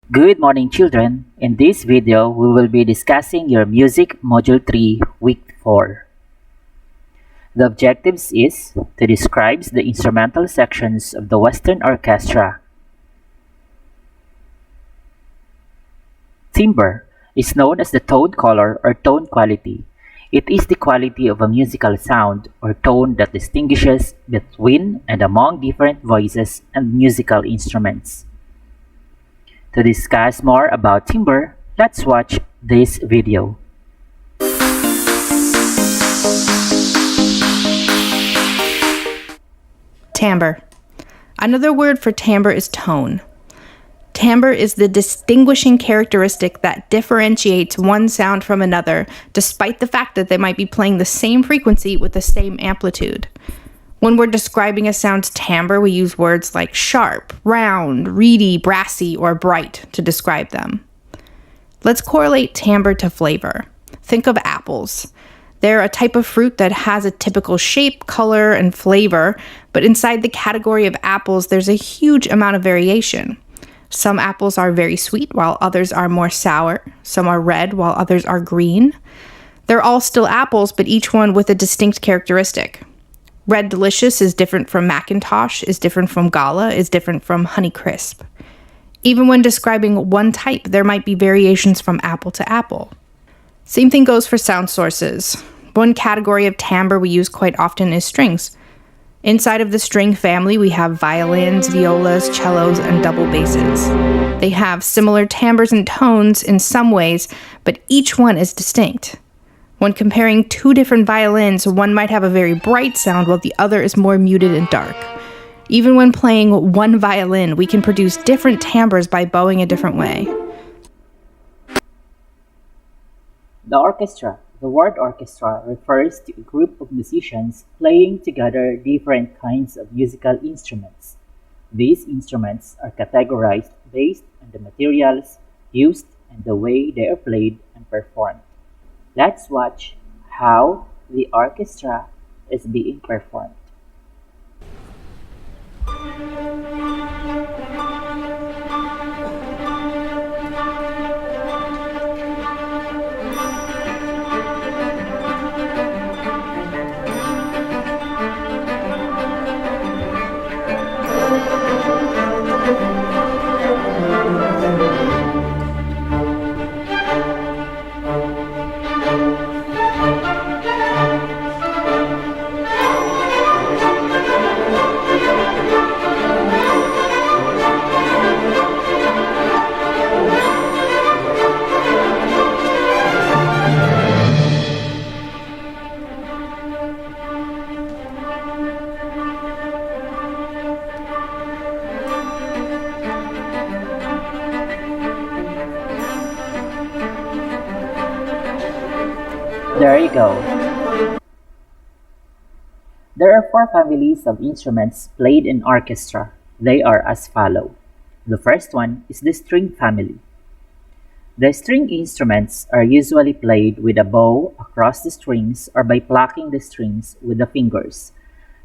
Good morning, children. In this video, we will be discussing your Music Module 3, Week 4. The objectives is to describe the instrumental sections of the Western Orchestra. Timbre is known as the tone color or tone quality. It is the quality of a musical sound or tone that distinguishes between and among different voices and musical instruments. To discuss more about timbre, let's watch this video. Timbre. Another word for timbre is tone. Timbre is the distinguishing characteristic that differentiates one sound from another, despite the fact that they might be playing the same frequency with the same amplitude. When we're describing a sound's timbre, we use words like sharp, round, reedy, brassy, or bright to describe them. Let's correlate timbre to flavor. Think of apples. They're a type of fruit that has a typical shape, color, and flavor, but inside the category of apples, there's a huge amount of variation. Some apples are very sweet, while others are more sour. Some are red, while others are green. They're all still apples, but each one with a distinct characteristic. Red Delicious is different from Macintosh, is different from Gala, is different from Honeycrisp. Even when describing one type, there might be variations from apple to apple. Same thing goes for sound sources. One category of timbre we use quite often is strings. Inside of the string family, we have violins, violas, cellos, and double basses. They have similar timbres and tones in some ways, but each one is distinct. When comparing two different violins, one might have a very bright sound while the other is more muted and dark. Even when playing one violin, we can produce different timbres by bowing a different way. The orchestra. The word orchestra refers to a group of musicians playing together different kinds of musical instruments. These instruments are categorized based on the materials used and the way they are played and performed. Let's watch how the orchestra is being performed. There you go. There are four families of instruments played in orchestra. They are as follow. The first one is the string family. The string instruments are usually played with a bow across the strings or by plucking the strings with the fingers.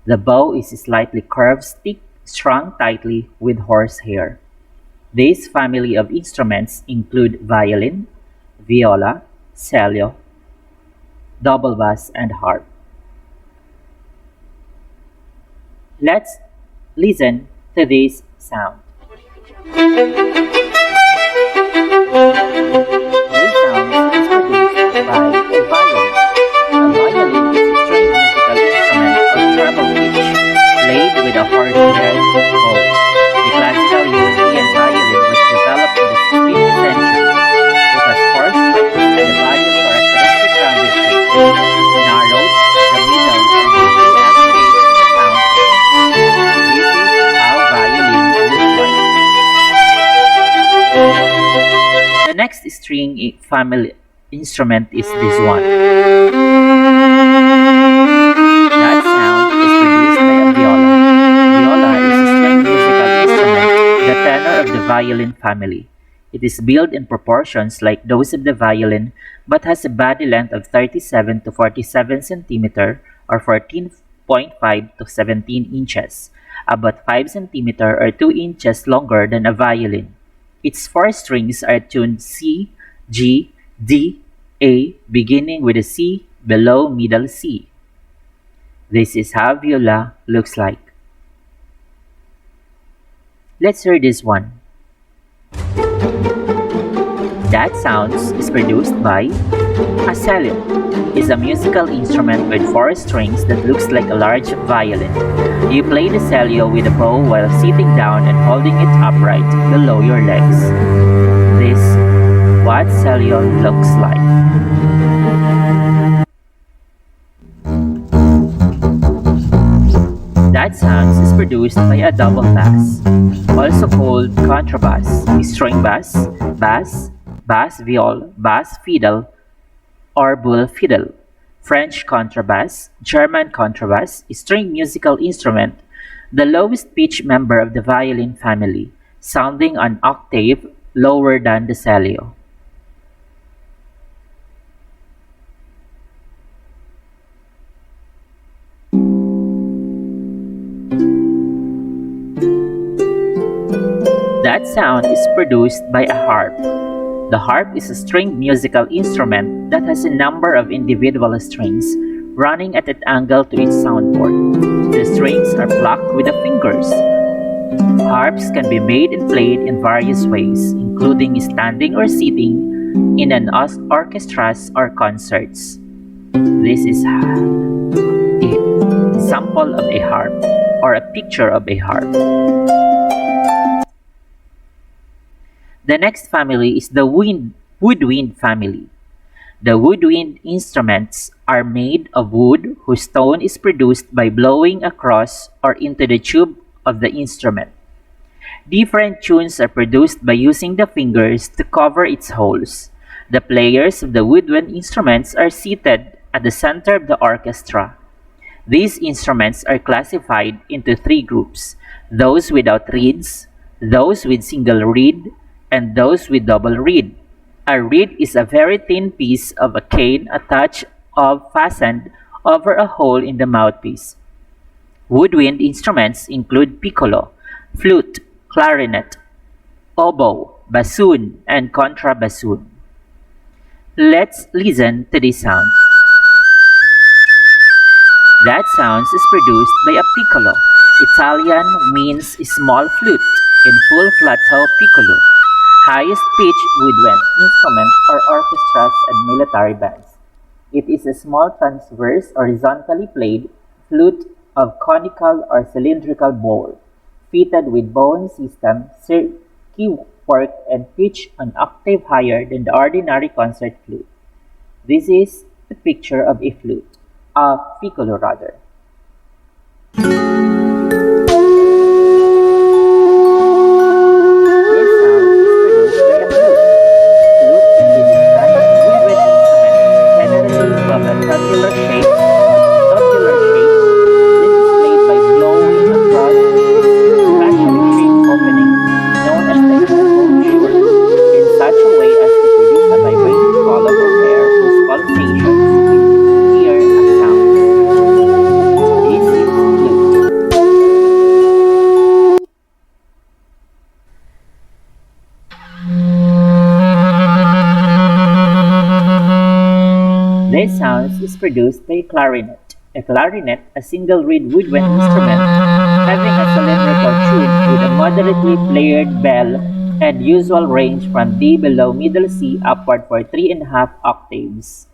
The bow is a slightly curved stick strung tightly with horsehair. This family of instruments include violin, viola, cello, double bass, and harp. Let's listen to this sound. This sound is produced by a violin. A violin is a string musical instrument of treble pitch played with a horsehair bow. The classical European violin was developed in the 16th century. It has horse strings and the body's characteristic rounded shape, narrowed, the middle, and the two-aspect sound. This is how violin looks like. The next string family instrument is this one. That sound is produced by a viola. Viola is a string musical instrument, the tenor of the violin family. It is built in proportions like those of the violin, but has a body length of 37 to 47 cm or 14.5 to 17 inches, about 5 cm or 2 inches longer than a violin. Its four strings are tuned C, G, D, A, beginning with a C below middle C. This is how viola looks like. Let's hear this one. That sounds is produced by a cello. Is a musical instrument with four strings that looks like a large violin. You play the cello with a bow while sitting down and holding it upright below your legs. This what cello looks like. That sound is produced by a double bass, also called contrabass, string bass, bass viol, bass fiddle, or bull fiddle, French contrabass, German contrabass, string musical instrument, the lowest pitch member of the violin family, sounding an octave lower than the cello. That sound is produced by a harp. The harp is a stringed musical instrument that has a number of individual strings running at an angle to its soundboard. The strings are plucked with the fingers. Harps can be made and played in various ways, including standing or sitting in an orchestras or concerts. This is a sample of a harp or a picture of a harp. The next family is the woodwind family. The woodwind instruments are made of wood whose tone is produced by blowing across or into the tube of the instrument. Different tunes are produced by using the fingers to cover its holes. The players of the woodwind instruments are seated at the center of the orchestra. These instruments are classified into three groups: those without reeds, those with single reed, and those with double reed. A reed is a very thin piece of a cane attached or fastened over a hole in the mouthpiece. Woodwind instruments include piccolo, flute, clarinet, oboe, bassoon, and contrabassoon. Let's listen to this sound. That sound is produced by a piccolo. Italian means small flute in full flato piccolo. Highest pitch woodwind instrument for orchestras and military bands. It is a small transverse horizontally played flute of conical or cylindrical bowl, fitted with bone system, key work, and pitch an octave higher than the ordinary concert flute. This is the picture of a flute, a piccolo rather. This sound is produced by a clarinet. A clarinet, a single reed woodwind instrument, having a cylindrical tube with a moderately flared bell and usual range from D below middle C upward for 3.5 octaves.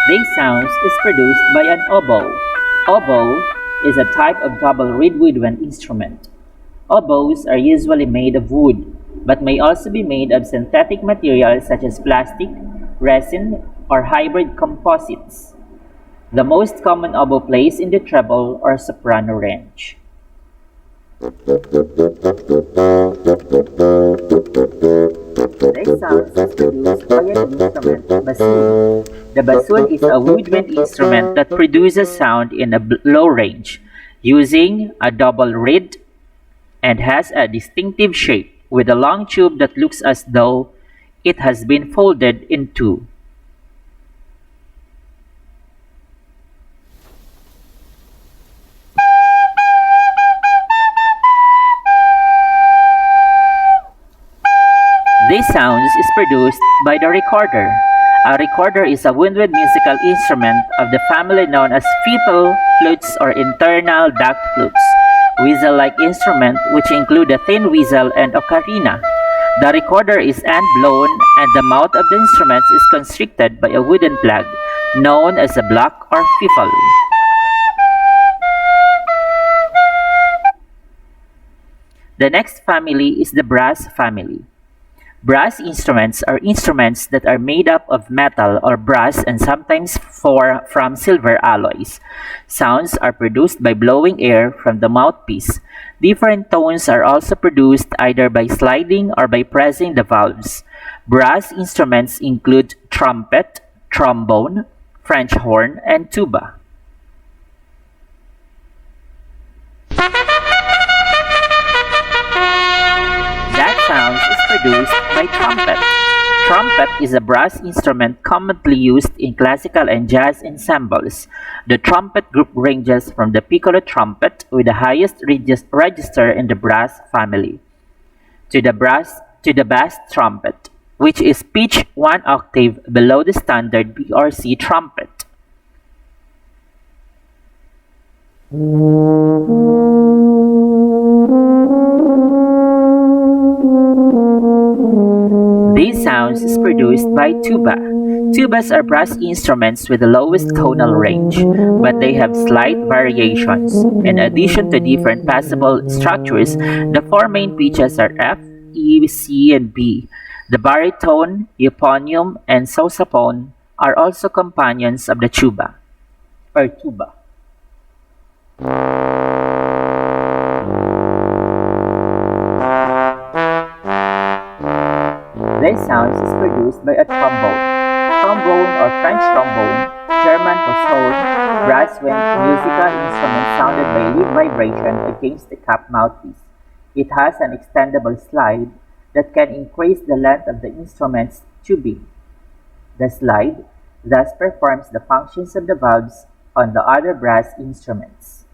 This sound is produced by an oboe. Oboe is a type of double reed woodwind instrument. Oboes are usually made of wood, but may also be made of synthetic materials such as plastic, resin, or hybrid composites. The most common oboe plays in the treble or soprano range. This sound is produced by an instrument, bassoon. The bassoon is a woodwind instrument that produces sound in a low range, using a double reed and has a distinctive shape with a long tube that looks as though it has been folded in two. This sound is produced by the recorder. A recorder is a woodwind musical instrument of the family known as fiddle flutes or internal duct flutes, whistle-like instrument which include a thin whistle and ocarina. The recorder is hand-blown and the mouth of the instrument is constricted by a wooden plug known as a block or fiffle. The next family is the brass family. Brass instruments are instruments that are made up of metal or brass and sometimes from silver alloys. Sounds are produced by blowing air from the mouthpiece. Different tones are also produced either by sliding or by pressing the valves. Brass instruments include trumpet, trombone, French horn, and tuba. That sound is produced by trumpet. Trumpet is a brass instrument commonly used in classical and jazz ensembles. The trumpet group ranges from the piccolo trumpet with the highest register in the brass family to the bass trumpet, which is pitched one octave below the standard B or C trumpet. These sounds is produced by tuba. Tubas are brass instruments with the lowest tonal range, but they have slight variations. In addition to different passable structures, the four main pitches are F, E, C, and B. The baritone, euphonium, and sousaphone are also companions of the tuba or tuba. This sound is produced by a trombone. Trombone or French trombone, German Posaune, brass wind musical instrument sounded by lead vibration against the cap mouthpiece. It has an extendable slide that can increase the length of the instrument's tubing. The slide thus performs the functions of the valves on the other brass instruments.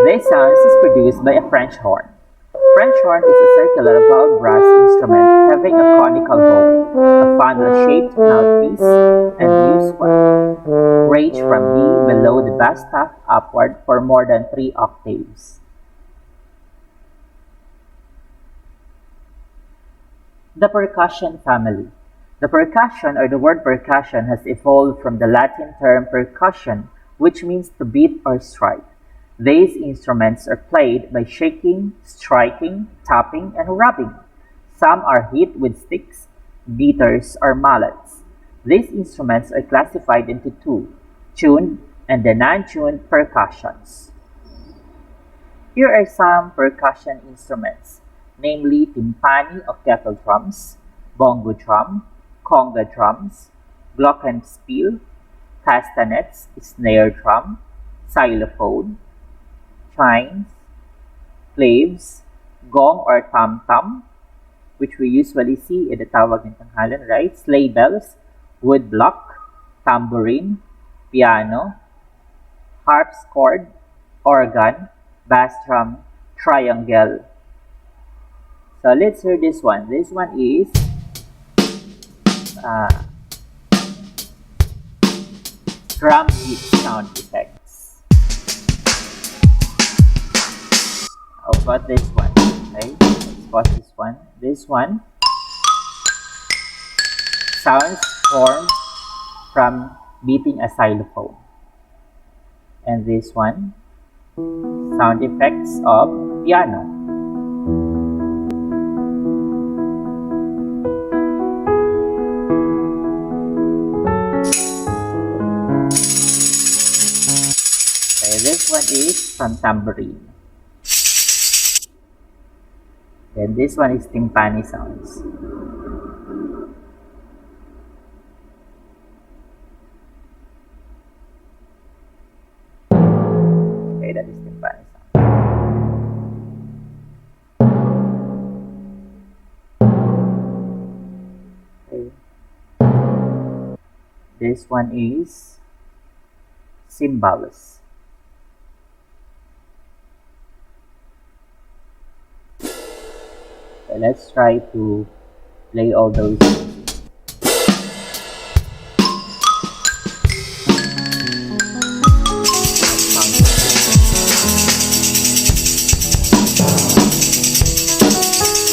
This sound is produced by a French horn. French horn is a circular valve brass instrument having a conical bowl, a funnel-shaped mouthpiece, and use one. Range from B below the bass staff upward for more than 3 octaves. The percussion family. The percussion or the word percussion has evolved from the Latin term percussion, which means to beat or strike. These instruments are played by shaking, striking, tapping, and rubbing. Some are hit with sticks, beaters, or mallets. These instruments are classified into two, tuned and the non-tuned percussions. Here are some percussion instruments, namely timpani or kettle drums, bongo drum, conga drums, glockenspiel, castanets, snare drum, xylophone, chimes, claves, gong or tam-tam, which we usually see in the tawag ng tanghalan, right? Sleigh bells, woodblock, tambourine, piano, harpsichord, organ, bass drum, triangle. So let's hear this one. This one is drum beat sound effects. How about this one? Okay, let's pause this one. This one sounds formed from beating a xylophone. And this one, sound effects of piano. Okay, this one is from tambourine. Then this one is timpani sounds. Okay, that is timpani sound. Okay. This one is cymbals. So let's try to play all those.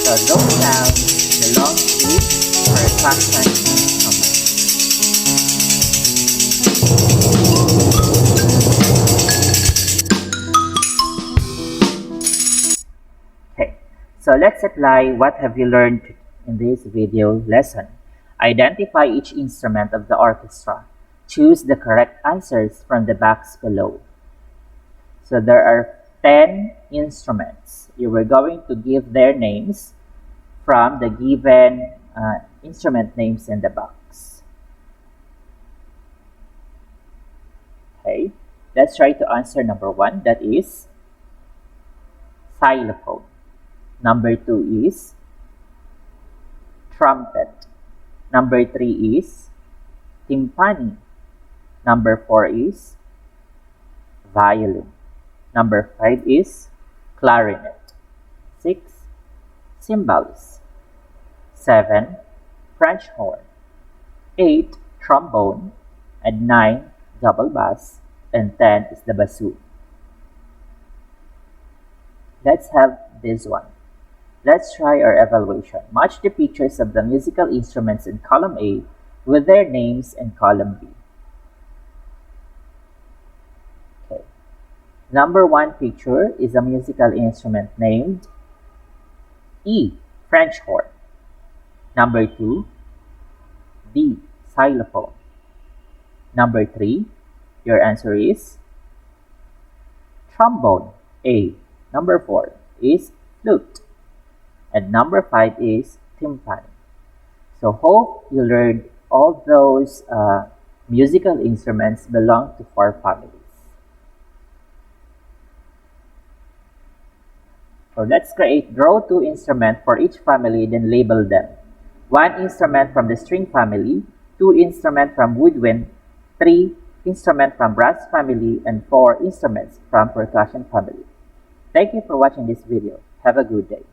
So those sounds belong to percussion instruments. Okay, so let's apply what have you learned in this video lesson. Identify each instrument of the orchestra. Choose the correct answers from the box below. So there are 10 instruments. You were going to give their names from the given instrument names in the box. Okay, let's try to answer number 1, that is xylophone. Number 2 is trumpet. Number 3 is timpani. Number 4 is violin. Number 5 is clarinet. 6, cymbals. 7, French horn. 8, trombone. And 9, double bass. And 10 is the bassoon. Let's have this one. Let's try our evaluation. Match the pictures of the musical instruments in column A with their names in column B. Okay. Number 1 picture is a musical instrument named E, French horn. Number 2, D, xylophone. Number 3, your answer is trombone, A. Number 4 is flute. And number 5 is timpani. So hope you learned all those musical instruments belong to 4 families. So let's draw 2 instruments for each family, then label them. 1 instrument from the string family, 2 instruments from woodwind, 3 instruments from brass family, and 4 instruments from percussion family. Thank you for watching this video. Have a good day.